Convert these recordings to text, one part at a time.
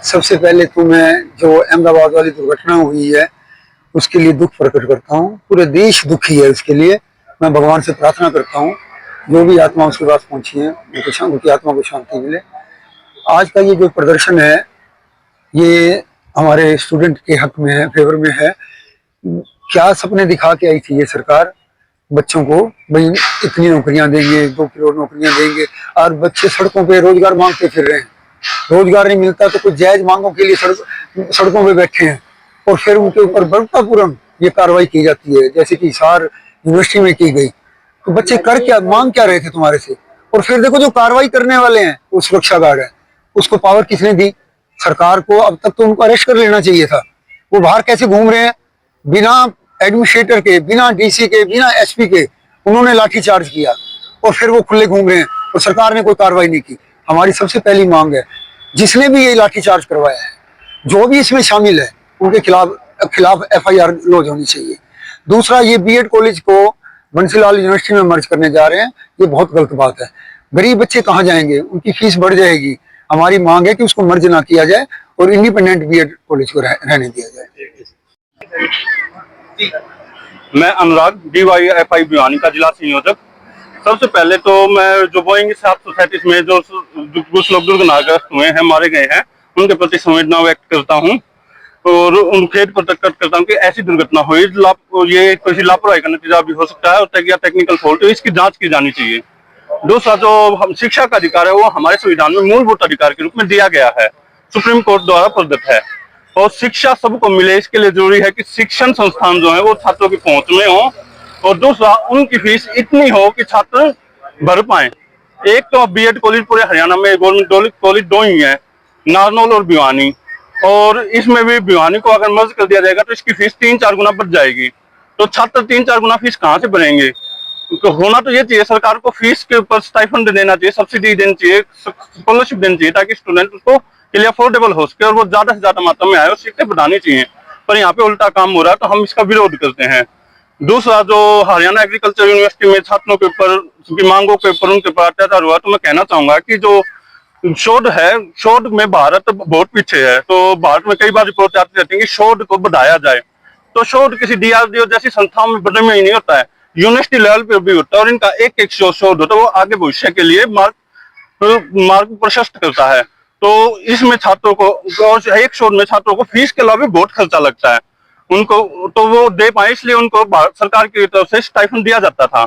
सबसे पहले तो मैं जो अहमदाबाद वाली दुर्घटना हुई है उसके लिए दुख प्रकट करता हूँ। पूरे देश दुखी है उसके लिए। मैं भगवान से प्रार्थना करता हूँ जो भी आत्मा उसके पास पहुंची है उनकी आत्मा को शांति मिले। आज का ये जो प्रदर्शन है ये हमारे स्टूडेंट के हक में है, फेवर में है। क्या सपने दिखा के आई थी ये सरकार बच्चों को, भाई इतनी नौकरियां देंगे, 2 करोड़ नौकरियां देंगे, और बच्चे सड़कों पे रोजगार मांगते फिर रहे हैं। रोजगार नहीं मिलता तो कुछ जायज मांगों के लिए सड़कों पे बैठे हैं और फिर उनके ऊपर बलपूर्वक ये कार्रवाई की जाती है, जैसे कि हिसार यूनिवर्सिटी में की गई। तो बच्चे कर क्या, मांग क्या रहे थे तुम्हारे से? और फिर देखो जो कार्रवाई करने वाले हैं वो सुरक्षा गार्ड है, उसको पावर किसने दी? सरकार को। अब तक तो उनको अरेस्ट कर लेना चाहिए था। वो बाहर कैसे घूम रहे हैं बिना एडमिनिस्ट्रेटर के, बिना डीसी के, बिना एसपी के? उन्होंने लाठी चार्ज किया और फिर वो खुले घूम रहे हैं और सरकार ने कोई कार्रवाई नहीं की। हमारी सबसे पहली मांग है जिसने भी ये लाठी चार्ज करवाया है, जो भी इसमें शामिल है, उनके खिलाफ एफआईआर लॉन्च होनी चाहिए। दूसरा, ये बीएड कॉलेज को बंसीलाल यूनिवर्सिटी में मर्ज करने जा रहे हैं, ये बहुत गलत बात है। गरीब बच्चे कहाँ जाएंगे, उनकी फीस बढ़ जाएगी। हमारी मांग है कि उसको मर्ज ना किया जाए और इंडिपेंडेंट बीएड कॉलेज को रहने दिया जाए। मैं अनुराग, DYFI भिवानी का जिला संयोजक। सबसे पहले तो मैं जो बोइंग 737 में जो कुछ लोग दुर्घटनाग्रस्त हुए हैं, मारे गए हैं, उनके प्रति संवेदना व्यक्त करता हूं और उन खेद प्रकट करता हूं कि ऐसी दुर्घटना हुई, ये किसी लापरवाही का नतीजा भी हो सकता है और टेक्निकल फॉल्ट, तो इसकी जांच की जानी चाहिए। दूसरा, जो हम शिक्षा का अधिकार है वो हमारे संविधान में मूलभूत अधिकार के रूप में दिया गया है, सुप्रीम कोर्ट द्वारा प्रदत्त है, और शिक्षा सबको मिले। इसके लिए जरूरी है कि शिक्षण संस्थान जो है वो छात्रों की पहुंच में हो, और दूसरा उनकी फीस इतनी हो कि छात्र भर पाए। एक तो बीएड कॉलेज पूरे हरियाणा में गवर्नमेंट कॉलेज 2 ही है, नारनौल और भिवानी, और इसमें भी भिवानी को अगर मर्ज कर दिया जाएगा तो इसकी फीस 3-4 गुना बढ़ जाएगी। तो छात्र 3-4 गुना फीस कहाँ से भरेंगे? तो होना तो ये चाहिए, सरकार को फीस के ऊपर स्टाइफंड देना चाहिए, सब्सिडी देनी चाहिए, स्कॉलरशिप देनी चाहिए, ताकि स्टूडेंट उसको के लिए अफोर्डेबल हो सके और वो ज्यादा से ज्यादा मात्रा में आए और सीटें बढ़ानी चाहिए। पर यहाँ पे उल्टा काम हो रहा है, तो हम इसका विरोध करते हैं। दूसरा, जो हरियाणा एग्रीकल्चर यूनिवर्सिटी में छात्रों के ऊपर की मांगों के ऊपर उनके ऊपर अत्याचार हुआ, तो मैं कहना चाहूंगा कि जो शोध है, शोध में भारत बहुत पीछे है। तो भारत में कई बार रिपोर्ट आती रहती है कि शोध को बढ़ाया जाए, तो शोध किसी DRDO जैसी संस्थाओं में बढ़ने में ही नहीं होता है, यूनिवर्सिटी लेवल पर भी होता है, और इनका एक शोध होता है वो आगे भविष्य के लिए मार्ग प्रशस्त करता है। तो इसमें छात्रों को, एक शोध में छात्रों को फीस के अलावा भी बहुत खर्चा लगता है उनको, तो वो दे पाए, इसलिए उनको भारत सरकार की तरफ से स्टाइफंड दिया जाता था।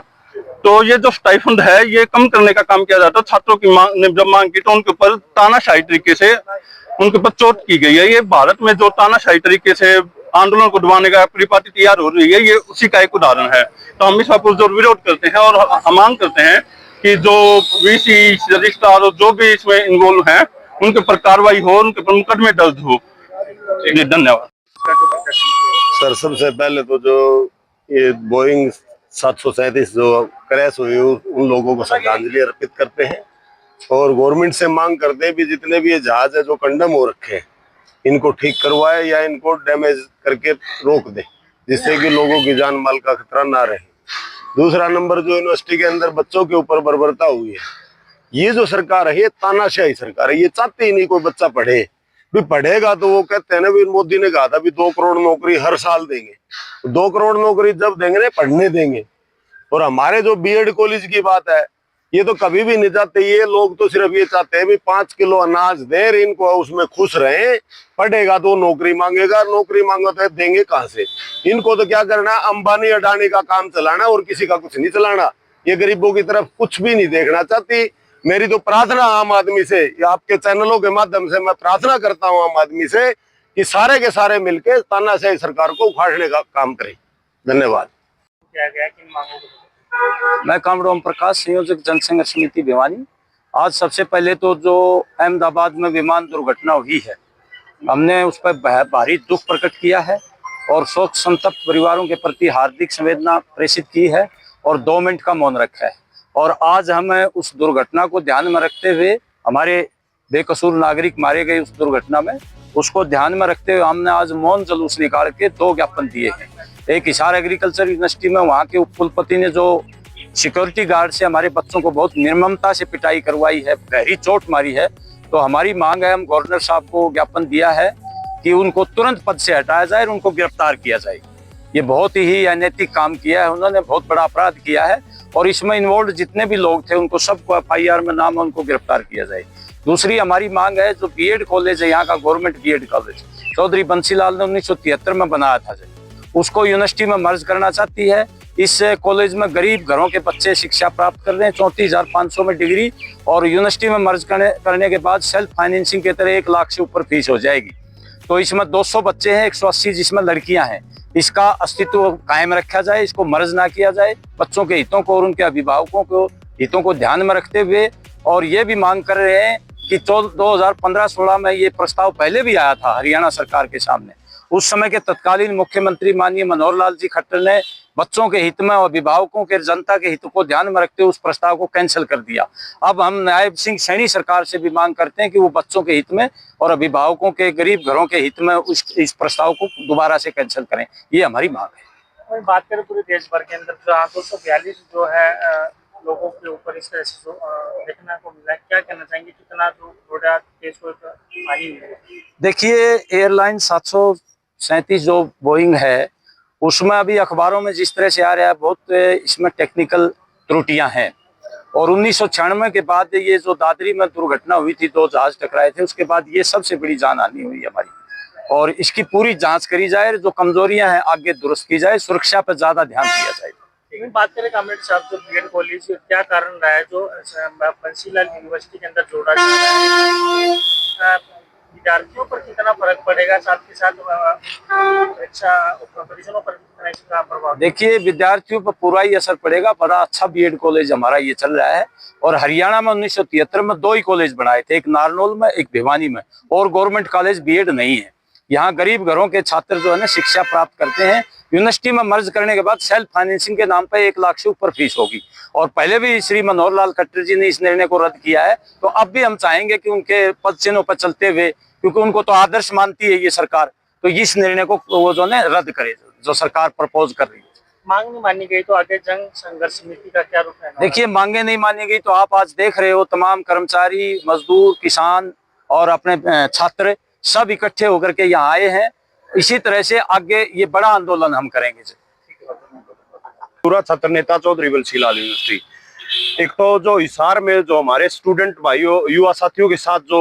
तो ये जो स्टाइफंड है ये कम करने का काम किया जाता है। छात्रों की जब मांग की तो उनके ऊपर तानाशाही तरीके से उनके ऊपर चोट की गई है। ये भारत में जो तानाशाही तरीके से आंदोलन को दबाने का परिपाटी तैयार हो रही है, ये उसी का एक उदाहरण है। तो हम इस पर जो विरोध करते हैं और हम मांग करते हैं कि जो VC रजिस्ट्रार और जो भी इसमें इन्वॉल्व हैं उनके ऊपर कार्रवाई हो, उनके ऊपर मुकदमे दर्ज हो। धन्यवाद सर। सबसे पहले तो जो ये बोइंग 737 जो क्रैश हुई उन लोगों को श्रद्धांजलि अर्पित करते हैं और गवर्नमेंट से मांग करते हैं भी जितने भी ये जहाज है जो कंडम हो रखे हैं इनको ठीक करवाए या इनको डैमेज करके रोक दे, जिससे कि लोगों की जान माल का खतरा ना रहे। दूसरा नंबर, जो यूनिवर्सिटी के अंदर बच्चों के ऊपर बर्बरता हुई है, ये जो सरकार है ये तानाशाही सरकार है। ये चाहते ही नहीं कोई बच्चा पढ़े, भी पढ़ेगा तो वो कहते हैं ना, भी मोदी ने कहा था भी 2 करोड़ नौकरी हर साल देंगे। 2 करोड़ नौकरी जब देंगे ना, पढ़ने देंगे। और हमारे जो बीएड कॉलेज की बात है, ये तो कभी भी नहीं चाहते। ये लोग तो सिर्फ ये चाहते हैं भी 5 किलो अनाज दे, इनको उसमें खुश रहे। पढ़ेगा तो नौकरी मांगेगा, नौकरी मांगो तो देंगे कहाँ से? इनको तो क्या करना, अंबानी अडानी का काम चलाना और किसी का कुछ नहीं चलाना। ये गरीबों की तरफ कुछ भी नहीं देखना चाहती। मेरी तो प्रार्थना आम आदमी से, या आपके चैनलों के माध्यम से मैं प्रार्थना करता हूं आम आदमी से कि सारे के सारे मिलकर तानाशाही सरकार को उखाड़ने का काम करें। धन्यवाद। मैं कामरेड ओम प्रकाश, संयोजक जनसंघर्ष समिति भिवानी। आज सबसे पहले तो जो अहमदाबाद में विमान दुर्घटना हुई है, हमने उस पर भारी दुख प्रकट किया है और शोक संतप्त परिवारों के प्रति हार्दिक संवेदना प्रेषित की है और 2 मिनट का मौन रखा है। और आज हमें उस दुर्घटना को ध्यान में रखते हुए, हमारे बेकसूर नागरिक मारे गए उस दुर्घटना में, उसको ध्यान में रखते हुए हमने आज मौन जुलूस निकाल के 2 ज्ञापन दिए हैं। एक हिसार एग्रीकल्चर यूनिवर्सिटी में वहाँ के उप कुलपति ने जो सिक्योरिटी गार्ड से हमारे बच्चों को बहुत निर्ममता से पिटाई करवाई है, गहरी चोट मारी है, तो हमारी मांग है, हम गवर्नर साहब को ज्ञापन दिया है कि उनको तुरंत पद से हटाया जाए और उनको गिरफ्तार किया जाए। ये बहुत ही अनैतिक काम किया है, उन्होंने बहुत बड़ा अपराध किया है और इसमें इन्वॉल्व जितने भी लोग थे उनको सबको FIR में नाम है, उनको गिरफ्तार किया जाए। दूसरी हमारी मांग है, जो बीएड कॉलेज है यहाँ का, government BEd college Chaudhary Bansilal ने 1973 में बनाया था, उसको यूनिवर्सिटी में मर्ज करना चाहती है। इस कॉलेज में गरीब घरों के बच्चे शिक्षा प्राप्त कर रहे हैं, 34,500 में डिग्री, और यूनिवर्सिटी में मर्ज करने के बाद सेल्फ फाइनेंसिंग के तरह 1 लाख से ऊपर फीस हो जाएगी। तो इसमें 200 बच्चे हैं, 180 जिसमें लड़कियां हैं। इसका अस्तित्व कायम रखा जाए, इसको मर्ज ना किया जाए, बच्चों के हितों को और उनके अभिभावकों को हितों को ध्यान में रखते हुए। और ये भी मांग कर रहे हैं कि 2015-16 में ये प्रस्ताव पहले भी आया था हरियाणा सरकार के सामने। उस समय के तत्कालीन मुख्यमंत्री माननीय मनोहर लाल जी खट्टर ने बच्चों के हित में और अभिभावकों के, जनता के हित को ध्यान में रखते हुए उस प्रस्ताव को कैंसिल कर दिया। अब हम नायब सिंह सैनी सरकार से भी मांग करते हैं कि वो बच्चों के हित में और अभिभावकों के, गरीब घरों के हित में इस प्रस्ताव को दोबारा से कैंसिल करें। ये हमारी मांग है। वही बात करें पूरे देश भर के अंदर जहाँ 242 जो है लोगों के ऊपर इस तरह से देखने को मिला है, क्या कहना चाहेंगे, कितना जो रोडा केस को हानि हुई है? देखिए, एयरलाइन 737 जो बोइंग है उसमें अभी अखबारों में जिस तरह से आ रहा है, बहुत इसमें टेक्निकल त्रुटियां हैं। और 1996 के बाद ये जो दादरी में दुर्घटना हुई थी, 2 जहाज टकराए थे, उसके बाद ये सबसे बड़ी जानहानि हुई हमारी। और इसकी पूरी जांच करी जाए, जो कमजोरियां हैं आगे दुरुस्त की जाए, सुरक्षा पर ज्यादा ध्यान दिया जाए। लेकिन बात करें कॉमरेड साहब, जो बीएड कॉलेज क्या कारण रहा है जो बंसीलाल यूनिवर्सिटी के अंदर जोड़ा जा रहा है, विद्यार्थियों पर कितना फर्क पड़ेगा, साथ के साथ परिजनों पर कितना इसका प्रभाव? देखिए, विद्यार्थियों पर पूरा ही असर पड़ेगा। बड़ा अच्छा बीएड कॉलेज हमारा ये चल रहा है। और हरियाणा में 1973 में 2 ही कॉलेज बनाए थे, एक नारनौल में, एक भिवानी में, और गवर्नमेंट कॉलेज बीएड नहीं है। यहाँ गरीब घरों के छात्र जो है ना शिक्षा प्राप्त करते हैं। यूनिवर्सिटी में मर्ज करने के बाद सेल्फ फाइनेंसिंग के नाम पर 1 लाख से ऊपर फीस होगी। और पहले भी श्री मनोहर लाल खट्टर जी ने इस निर्णय को रद्द किया है। तो अब भी हम चाहेंगे कि उनके पद चिन्हों पर चलते हुए, क्योंकि उनको तो आदर्श मानती है ये सरकार, तो इस निर्णय को वो जो है रद्द करे, जो सरकार प्रपोज कर रही है। मांग नहीं मानी गई तो आगे जंग संघर्ष समिति का क्या रुख है? देखिए, मांगे नहीं मानी गई तो आप आज देख रहे हो, तमाम कर्मचारी, मजदूर, किसान और अपने छात्र सब इकट्ठे होकर के यहाँ आए हैं। इसी तरह से आगे ये बड़ा आंदोलन हम करेंगे। पूरा छात्र नेता चौधरी बंसीलाल यूनिवर्सिटी, एक तो जो हिसार में जो हमारे स्टूडेंट भाइयों, युवा साथियों के साथ जो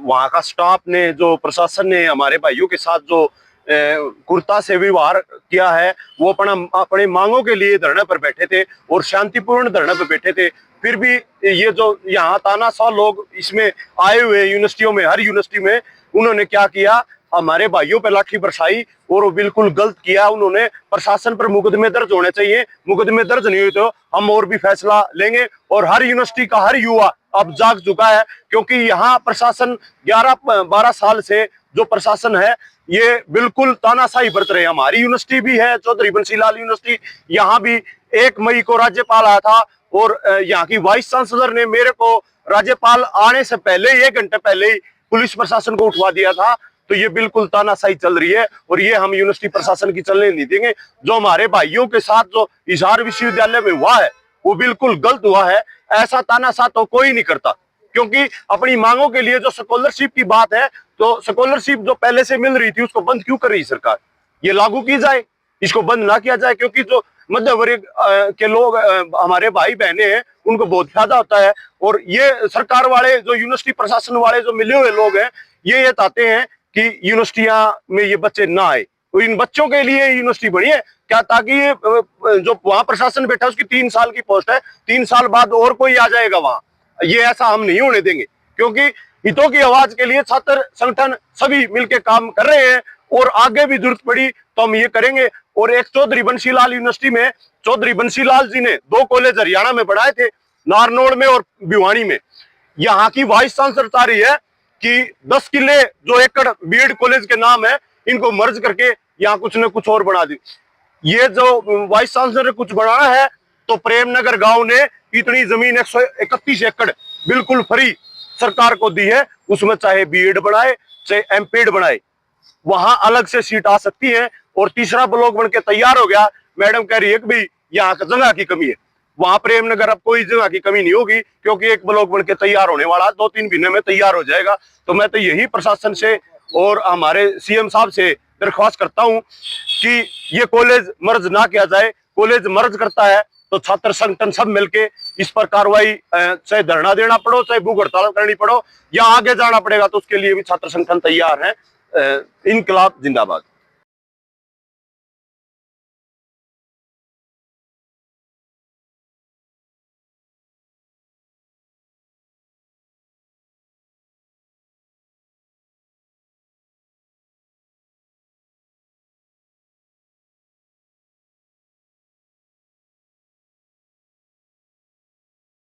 वहाँ का स्टाफ ने, जो प्रशासन ने हमारे भाइयों के साथ जो कुर्ता से व्यवहार किया है, वो अपने मांगों के लिए धरने पर बैठे थे और शांतिपूर्ण धरने पर बैठे थे। फिर भी ये जो यहाँ तानाशाह लोग इसमें आए हुए यूनिवर्सिटियों में, हर यूनिवर्सिटी में उन्होंने क्या किया, हमारे भाइयों पे लाठी बरसाई और वो बिल्कुल गलत किया। उन्होंने प्रशासन पर मुकदमे दर्ज होने चाहिए, मुकदमे दर्ज नहीं हुए तो हम और भी फैसला लेंगे। और हर यूनिवर्सिटी का हर युवा अब जाग चुका है, क्योंकि यहाँ प्रशासन 11-12 साल से जो प्रशासन है ये बिल्कुल तानाशाही बरत रहे हैं। हमारी यूनिवर्सिटी भी है चौधरी बंसीलाल यूनिवर्सिटी, यहाँ भी 1 मई को राज्यपाल आया था और यहाँ की वाइस चांसलर ने मेरे को राज्यपाल आने से पहले 1 घंटे पहले ही पुलिस प्रशासन को उठवा दिया था। तो ये बिल्कुल तानाशाही चल रही है और ये हम यूनिवर्सिटी प्रशासन की चलने नहीं देंगे। जो हमारे भाइयों के साथ जो हिसार विश्वविद्यालय में हुआ है वो बिल्कुल गलत हुआ है। ऐसा तानाशाह तो कोई नहीं करता, क्योंकि अपनी मांगों के लिए जो स्कॉलरशिप की बात है, तो स्कॉलरशिप जो पहले से मिल रही थी उसको बंद क्यों कर रही सरकार? ये लागू की जाए, इसको बंद ना किया जाए, क्योंकि जो मध्य वर्ग के लोग हमारे भाई बहने हैं उनको बहुत फायदा होता है। और ये सरकार वाले, जो यूनिवर्सिटी प्रशासन वाले जो मिले हुए लोग हैं, ये चाहते हैं कि यूनिवर्सिटियां में ये बच्चे ना आए। और इन बच्चों के लिए यूनिवर्सिटी बनी है क्या? ताकि ये जो वहां प्रशासन बैठा है उसकी 3 साल की पोस्ट है, 3 साल बाद और कोई आ जाएगा वहां, ये ऐसा हम नहीं होने देंगे। क्योंकि हितों की आवाज के लिए छात्र संगठन सभी मिलकर काम कर रहे हैं और आगे भी जरूरत पड़ी तो हम ये करेंगे। और एक चौधरी बंसीलाल यूनिवर्सिटी में चौधरी बंसीलाल जी ने 2 कॉलेज हरियाणा में बढ़ाए थे, नारनौल में और भिवानी में। यहाँ की वाइस चांसलर चाह रही है कि 10 किले जो एकड़ बीएड कॉलेज के नाम है, इनको मर्ज करके यहाँ कुछ न कुछ और बना दी। ये जो वाइस चांसलर ने कुछ बनाना है तो प्रेमनगर गांव ने इतनी जमीन 131 एकड़ बिल्कुल फ्री सरकार को दी है, उसमें चाहे बीएड बनाए चाहे एमपीएड बनाए, वहां अलग से सीट आ सकती है। और तीसरा ब्लॉक बन के तैयार हो गया, मैडम कह रही है कि भाई यहाँ जगह की कमी है, वहां प्रेमनगर अब कोई जगह की कमी नहीं होगी, क्योंकि एक ब्लॉक बन के तैयार होने वाला 2-3 महीने में तैयार हो जाएगा। तो मैं तो यही प्रशासन से और हमारे सीएम साहब से दरख्वास्त करता हूं कि ये कॉलेज मर्ज ना किया जाए। कॉलेज मर्ज करता है तो छात्र संगठन सब मिलके इस पर कार्रवाई, चाहे धरना देना पड़ो, चाहे भूख हड़ताल करनी पड़ो, या आगे जाना पड़ेगा, तो उसके लिए भी छात्र संगठन तैयार है। इनकलाब जिंदाबाद।